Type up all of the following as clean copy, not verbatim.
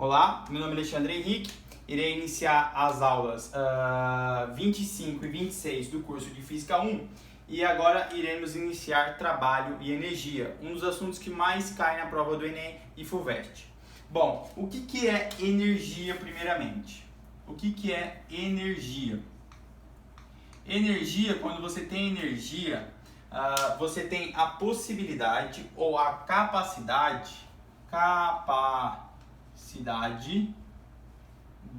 Olá, meu nome é Alexandre Henrique, irei iniciar as aulas 25 e 26 do curso de Física 1 e agora iremos iniciar trabalho e energia, um dos assuntos que mais cai na prova do Enem e FUVEST. Bom, o que é energia primeiramente? O que é energia? Energia, quando você tem energia, você tem a possibilidade ou a capacidade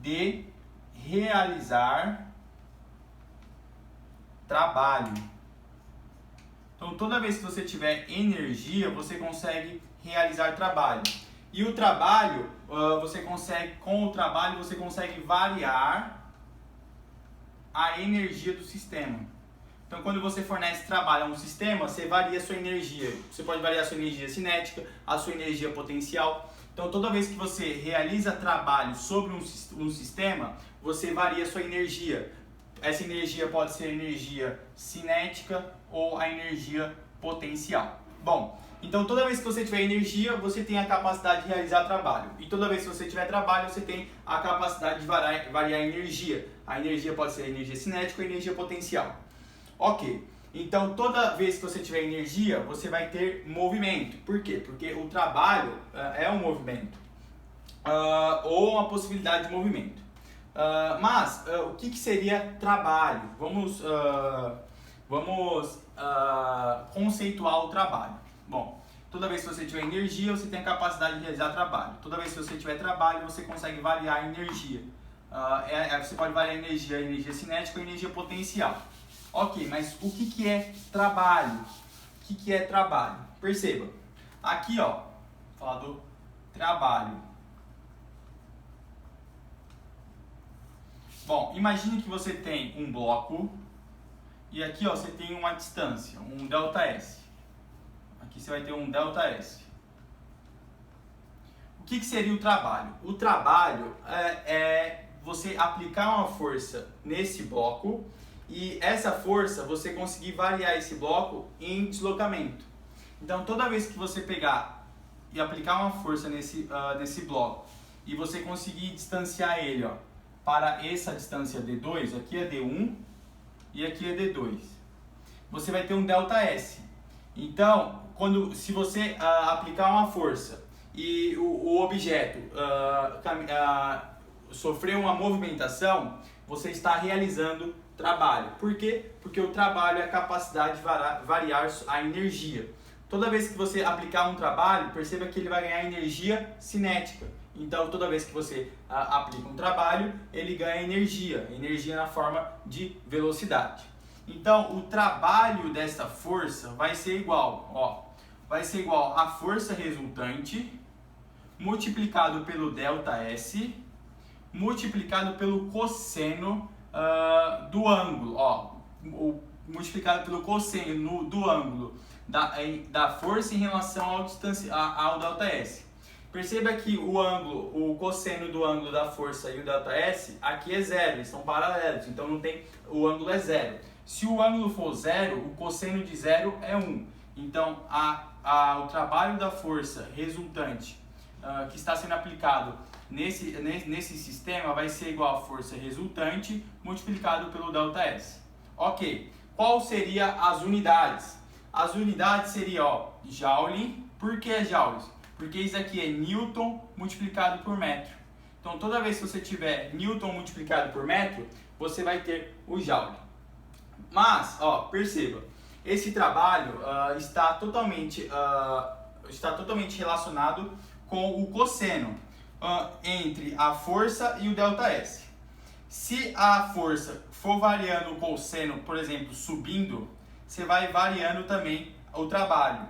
de realizar trabalho. Então, toda vez que você tiver energia, você consegue realizar trabalho. E o trabalho, com o trabalho você consegue variar a energia do sistema. Então, quando você fornece trabalho a um sistema, você varia a sua energia. Você pode variar a sua energia cinética, a sua energia potencial. Então, toda vez que você realiza trabalho sobre um sistema, você varia a sua energia. Essa energia pode ser energia cinética ou a energia potencial. Bom, então toda vez que você tiver energia, você tem a capacidade de realizar trabalho. E toda vez que você tiver trabalho, você tem a capacidade de variar a energia. A energia pode ser energia cinética ou energia potencial. Ok, então toda vez que você tiver energia, você vai ter movimento. Por quê? Porque o trabalho é um movimento, ou uma possibilidade de movimento. Mas o que seria trabalho? Vamos conceituar o trabalho. Bom, toda vez que você tiver energia, você tem a capacidade de realizar trabalho. Toda vez que você tiver trabalho, você consegue variar a energia. Você pode variar a energia cinética ou energia potencial. Ok, mas o que é trabalho? O que é trabalho? Perceba, aqui ó, fala do trabalho. Bom, imagine que você tem um bloco e aqui ó, você tem uma distância, um ΔS. Aqui você vai ter um ΔS. O que seria o trabalho? O trabalho é você aplicar uma força nesse bloco e essa força você conseguir variar esse bloco em deslocamento. Então toda vez que você pegar e aplicar uma força nesse bloco e você conseguir distanciar ele ó, para essa distância D2, aqui é D1 e aqui é D2, você vai ter um ΔS. Então se você aplicar uma força e o objeto sofrer uma movimentação, você está realizando trabalho. Por quê? Porque o trabalho é a capacidade de variar a energia. Toda vez que você aplicar um trabalho, perceba que ele vai ganhar energia cinética. Então, toda vez que você aplica um trabalho, ele ganha energia na forma de velocidade. Então, o trabalho dessa força vai ser igual, ó, vai ser igual a força resultante multiplicado pelo ΔS multiplicado pelo cosseno do ângulo, ó, multiplicado pelo cosseno do ângulo da força em relação ao ΔS. Perceba que o cosseno do ângulo da força e o ΔS aqui é zero, eles são paralelos, então o ângulo é zero. Se o ângulo for zero, o cosseno de zero é 1. Então o trabalho da força resultante que está sendo aplicado nesse sistema vai ser igual a força resultante multiplicado pelo ΔS. Ok, qual seria as unidades? As unidades seriam ó, Joule. Por que Joules? Porque isso aqui é Newton multiplicado por metro. Então toda vez que você tiver Newton multiplicado por metro, você vai ter o Joule. Mas, ó, perceba, esse trabalho está totalmente relacionado com o cosseno entre a força e o ΔS. Se a força for variando o cosseno, por exemplo, subindo, você vai variando também o trabalho.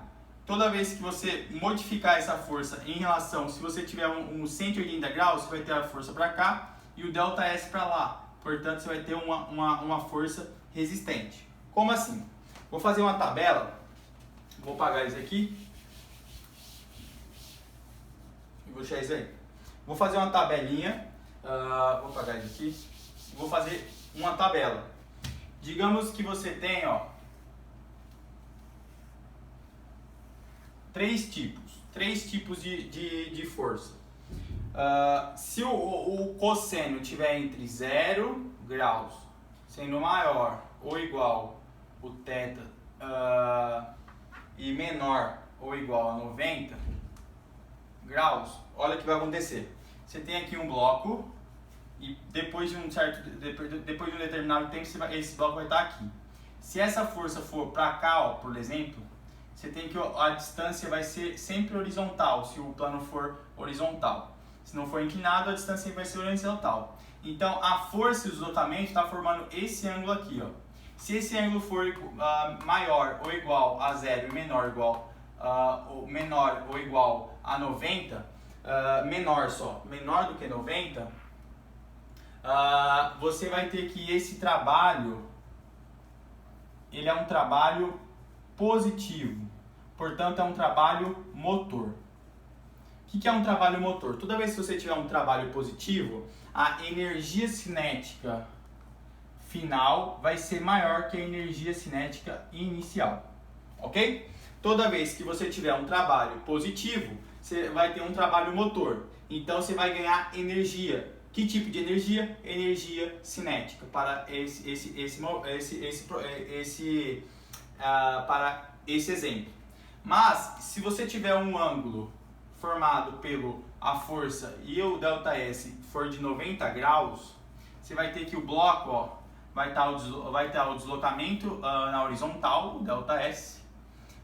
Toda vez que você modificar essa força em relação, se você tiver um 180 graus, você vai ter a força para cá e o ΔS para lá. Portanto, você vai ter uma força resistente. Como assim? Vou fazer uma tabela, vou apagar isso aqui e vou deixar isso aí. Vou fazer uma tabelinha, vou apagar isso aqui, vou fazer uma tabela. Digamos que você tem ó, três tipos de força. Se o cosseno estiver entre 0 graus, sendo maior ou igual o θ e menor ou igual a 90 graus, olha o que vai acontecer. Você tem aqui um bloco e depois de um determinado tempo esse bloco vai estar aqui. Se essa força for para cá, ó, por exemplo, você tem que a distância vai ser sempre horizontal, se o plano for horizontal. Se não for inclinado, a distância vai ser horizontal. Então, a força e o deslocamento está formando esse ângulo aqui, ó. Se esse ângulo for maior ou igual a 0 e menor ou igual a 90, menor do que 90, você vai ter que esse trabalho, ele é um trabalho positivo, portanto é um trabalho motor. O que é um trabalho motor? Toda vez que você tiver um trabalho positivo, a energia cinética final vai ser maior que a energia cinética inicial, ok? Toda vez que você tiver um trabalho positivo, você vai ter um trabalho motor, então você vai ganhar energia. Que tipo de energia? Energia cinética para para esse exemplo. Mas se você tiver um ângulo formado a força e o ΔS for de 90 graus, você vai ter que o bloco, ó, vai estar o deslocamento na horizontal, o ΔS,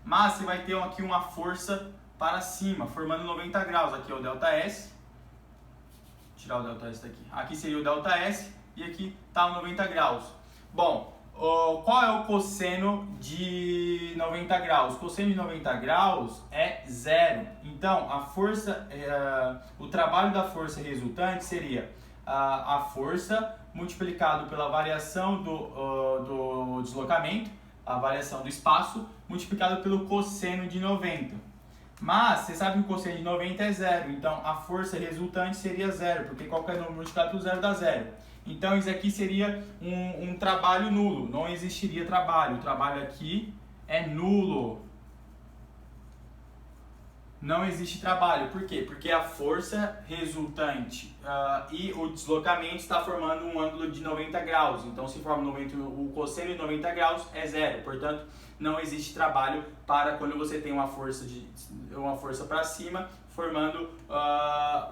mas você vai ter aqui uma força para cima, formando 90 graus. Aqui é o ΔS, tirar o ΔS daqui. Aqui seria o ΔS e aqui está o 90 graus. Bom, qual é o cosseno de 90 graus? O cosseno de 90 graus é 0. Então, a força, o trabalho da força resultante seria a força multiplicado pela variação do deslocamento, a variação do espaço, multiplicado pelo cosseno de 90. Mas, você sabe que o cosseno de 90 é 0, então a força resultante seria 0, porque qualquer número multiplicado por 0 dá 0. Então isso aqui seria um trabalho nulo, não existiria trabalho. O trabalho aqui é nulo. Não existe trabalho. Por quê? Porque a força resultante e o deslocamento está formando um ângulo de 90 graus. Então se forma o cosseno de 90 graus é 0. Portanto, não existe trabalho para quando você tem uma força para cima formando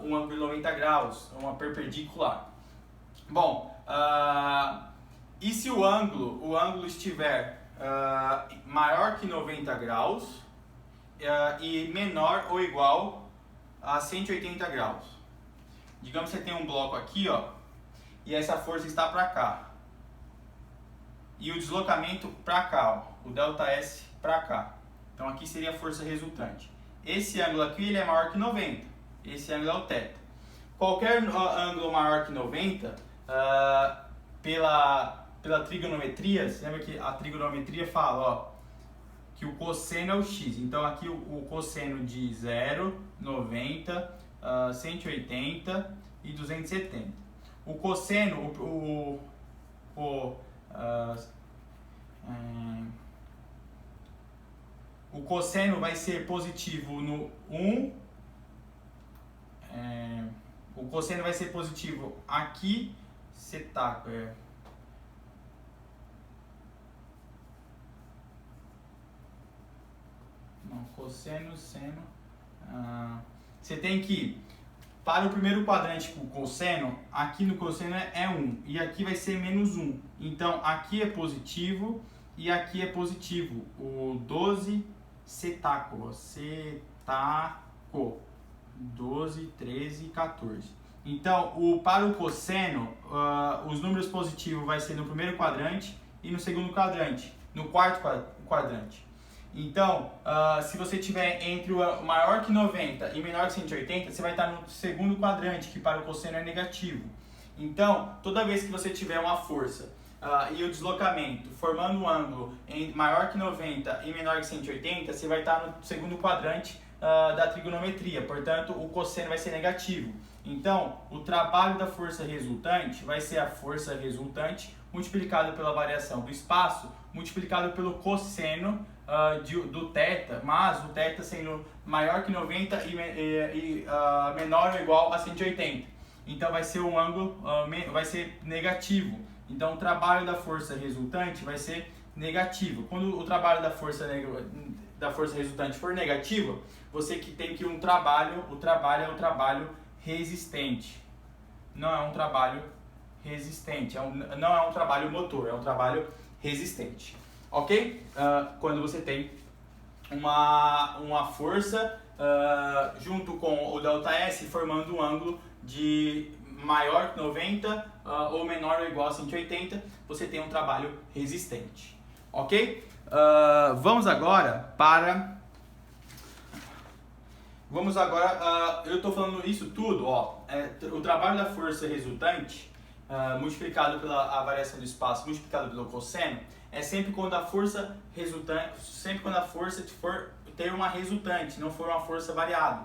um ângulo de 90 graus, uma perpendicular. Bom, e se o ângulo estiver maior que 90 graus e menor ou igual a 180 graus? Digamos que você tem um bloco aqui, ó, e essa força está para cá. E o deslocamento para cá, ó, o ΔS para cá. Então aqui seria a força resultante. Esse ângulo aqui ele é maior que 90. Esse ângulo é o θ. Qualquer ângulo maior que 90, pela trigonometria, você lembra que a trigonometria fala, ó, que o cosseno é o x. Então aqui o cosseno de 0, 90, 180 e 270. O cosseno, o cosseno vai ser positivo no 1. O cosseno vai ser positivo aqui, setaco, não, cosseno, seno. Você tem que, para o primeiro quadrante com o cosseno, aqui no cosseno é 1 e aqui vai ser menos 1. Então aqui é positivo e aqui é positivo. O 12 setaco, 12, 13 e 14. Então, para o cosseno, os números positivos vai ser no primeiro quadrante e no segundo quadrante, no quarto quadrante. Então, se você tiver entre o maior que 90 e menor que 180, você vai estar no segundo quadrante, que para o cosseno é negativo. Então, toda vez que você tiver uma força e o deslocamento formando um ângulo maior que 90 e menor que 180, você vai estar no segundo quadrante da trigonometria, portanto o cosseno vai ser negativo. Então o trabalho da força resultante vai ser a força resultante multiplicado pela variação do espaço multiplicado pelo cosseno do θ, mas o θ sendo maior que 90 e menor ou igual a 180. Então vai ser um ângulo, vai ser negativo. Então o trabalho da força resultante vai ser negativo. Quando o trabalho da força resultante for negativo, você que tem que o trabalho é um trabalho resistente. Não é um trabalho resistente, não é um trabalho motor, é um trabalho resistente. Ok? Quando você tem uma força junto com o ΔS formando um ângulo de maior que 90 ou menor ou igual a 180, você tem um trabalho resistente. Ok? Vamos agora, eu estou falando isso tudo, o trabalho da força resultante multiplicado pela variação do espaço, multiplicado pelo cosseno, é sempre quando a força for ter uma resultante, não for uma força variada.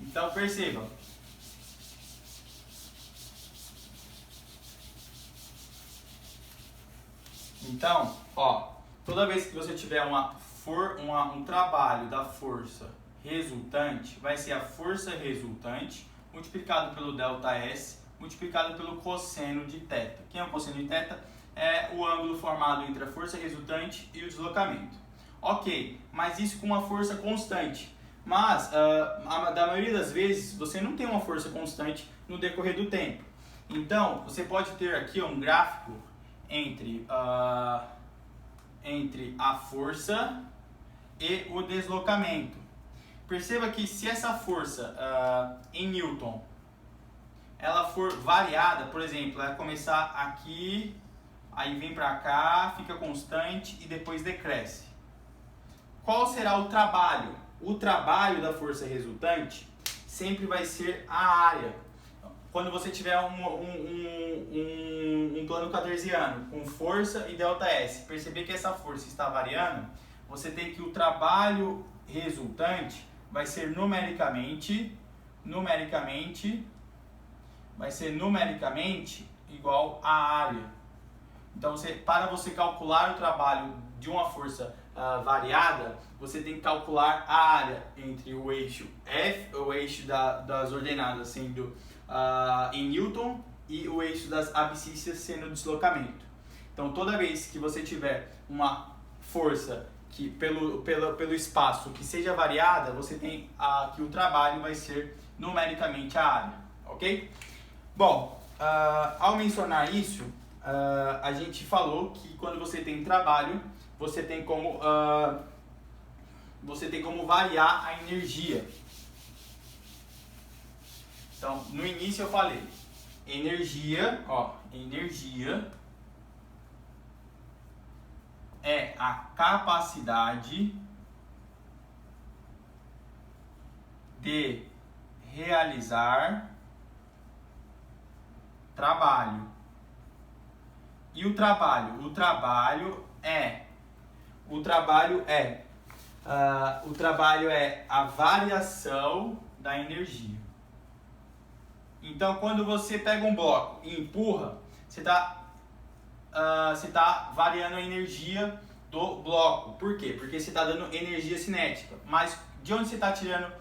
Então perceba. Então, toda vez que você tiver um trabalho da força resultante, vai ser a força resultante multiplicado pelo ΔS multiplicado pelo cosseno de θ. Quem é o cosseno de θ? É o ângulo formado entre a força resultante e o deslocamento. Ok, mas isso com uma força constante. Mas, da maioria das vezes, você não tem uma força constante no decorrer do tempo. Então, você pode ter aqui um gráfico entre a força e o deslocamento. Perceba que se essa força em Newton ela for variada, por exemplo, ela começar aqui, aí vem para cá, fica constante e depois decresce. Qual será o trabalho? O trabalho da força resultante sempre vai ser a área. Quando você tiver um plano cartesiano com força e ΔS, perceber que essa força está variando, você tem que o trabalho resultante vai ser numericamente igual à área. Então, para você calcular o trabalho de uma força variada, você tem que calcular a área entre o eixo F, o eixo das ordenadas sendo em Newton, e o eixo das abscíssias sendo o deslocamento. Então, toda vez que você tiver uma força que pelo espaço que seja variada, você tem que o trabalho vai ser numericamente a área, ok? Bom, ao mencionar isso, a gente falou que quando você tem trabalho, você tem como variar a energia. Então, no início eu falei, energia é a capacidade de realizar trabalho. E o trabalho? O trabalho é a variação da energia. Então, quando você pega um bloco e empurra, você está variando a energia do bloco. Por quê? Porque você está dando energia cinética. Mas de onde você está tirando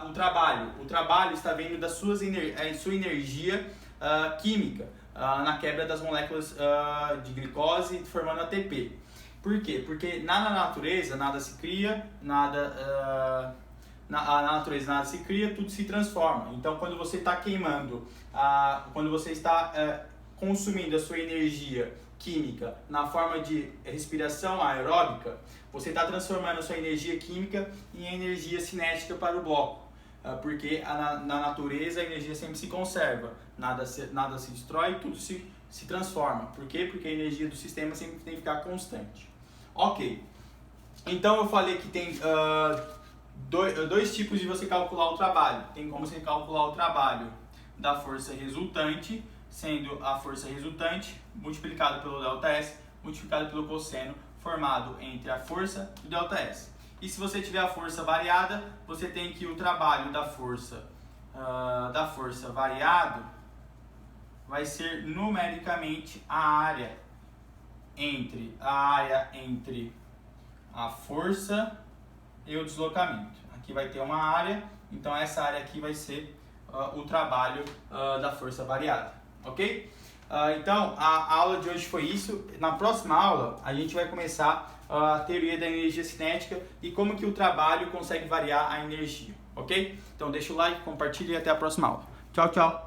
o trabalho? O trabalho está vindo da sua energia química, na quebra das moléculas de glicose formando ATP. Por quê? Porque na natureza nada se cria, na natureza nada se cria, tudo se transforma. Então, quando você está quando você está consumindo a sua energia química na forma de respiração aeróbica, você está transformando a sua energia química em energia cinética para o bloco. Porque na natureza a energia sempre se conserva, nada se destrói, tudo se transforma. Por quê? Porque a energia do sistema sempre tem que ficar constante. Ok, então eu falei que tem dois tipos de você calcular o trabalho. Tem como você calcular o trabalho da força resultante, sendo a força resultante multiplicado pelo ΔS, multiplicado pelo cosseno, formado entre a força e o ΔS. E se você tiver a força variada, você tem que o trabalho da força variado vai ser numericamente a área entre a força e o deslocamento. Aqui vai ter uma área, então essa área aqui vai ser o trabalho da força variada, ok? Então a aula de hoje foi isso. Na próxima aula a gente vai começar a teoria da energia cinética e como que o trabalho consegue variar a energia, ok? Então deixa o like, compartilha e até a próxima aula. Tchau, tchau!